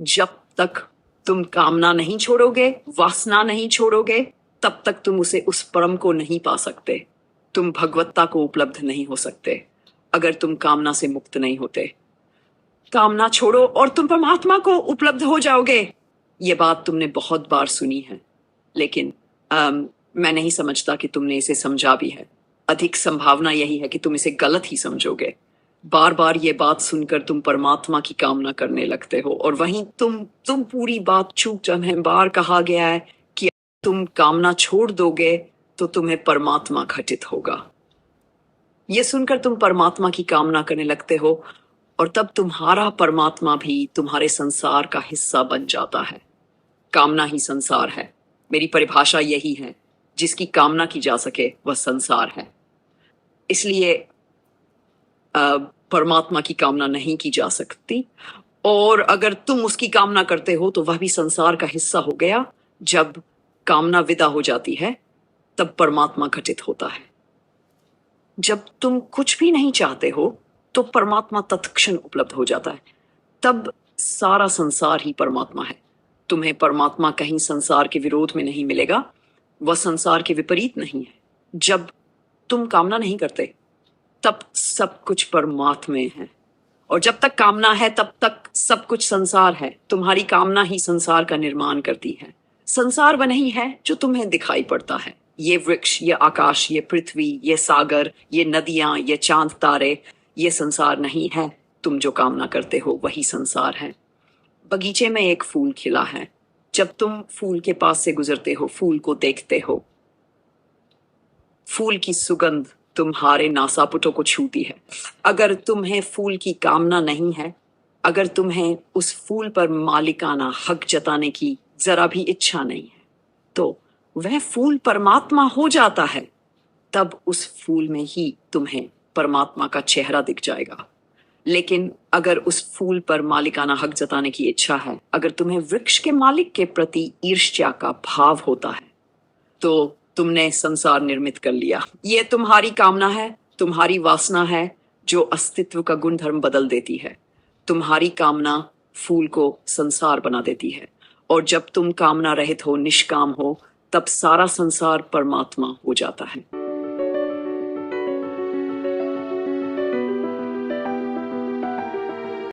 जब तक तुम कामना नहीं छोड़ोगे, वासना नहीं छोड़ोगे, तब तक तुम उस परम को नहीं पा सकते। तुम भगवत्ता को उपलब्ध नहीं हो सकते अगर तुम कामना से मुक्त नहीं होते। कामना छोड़ो और तुम परमात्मा को उपलब्ध हो जाओगे। ये बात तुमने बहुत बार सुनी है, लेकिन मैं नहीं समझता कि तुमने इसे समझा भी है। अधिक संभावना यही है कि तुम इसे गलत ही समझोगे। बार बार ये बात सुनकर तुम परमात्मा की कामना करने लगते हो, और वहीं तुम पूरी बात चूक जाते हैं। बार कहा गया है कि तुम कामना छोड़ दोगे तो तुम्हें परमात्मा घटित होगा। ये सुनकर तुम परमात्मा की कामना करने लगते हो, और तब तुम्हारा परमात्मा भी तुम्हारे संसार का हिस्सा बन जाता है। कामना ही संसार है। मेरी परिभाषा यही है, जिसकी कामना की जा सके वह संसार है। इसलिए परमात्मा की कामना नहीं की जा सकती, और अगर तुम उसकी कामना करते हो तो वह भी संसार का हिस्सा हो गया। जब कामना विदा हो जाती है तब परमात्मा घटित होता है। जब तुम कुछ भी नहीं चाहते हो तो परमात्मा तत्क्षण उपलब्ध हो जाता है। तब सारा संसार ही परमात्मा है। तुम्हें परमात्मा कहीं संसार के विरोध में नहीं मिलेगा, वह संसार के विपरीत नहीं है। जब तुम कामना नहीं करते तब सब कुछ परमात्मा है, और जब तक कामना है तब तक सब कुछ संसार है। तुम्हारी कामना ही संसार का निर्माण करती है। संसार वह नहीं है जो तुम्हें दिखाई पड़ता है। ये वृक्ष, ये आकाश, ये पृथ्वी, ये सागर, ये नदियां, ये चांद तारे, ये संसार नहीं है। तुम जो कामना करते हो वही संसार है। बगीचे में एक फूल खिला है। जब तुम फूल के पास से गुजरते हो, फूल को देखते हो, फूल की सुगंध तुम्हारे नासापुटों को छूती है। अगर तुम्हें फूल की कामना नहीं है, अगर तुम्हें उस फूल पर मालिकाना हक जताने की जरा भी इच्छा नहीं है, तो वह फूल परमात्मा हो जाता है। तब उस फूल में ही तुम्हें परमात्मा का चेहरा दिख जाएगा। लेकिन अगर उस फूल पर मालिकाना हक जताने की इच्छा है, अगर तुम्हें वृक्ष के मालिक के प्रति ईर्ष्या का भाव होता है, तो तुमने संसार निर्मित कर लिया। ये तुम्हारी कामना है, तुम्हारी वासना है, जो अस्तित्व का गुणधर्म बदल देती है। तुम्हारी कामना फूल को संसार बना देती है, और जब तुम कामना रहित हो, निष्काम हो, तब सारा संसार परमात्मा हो जाता है।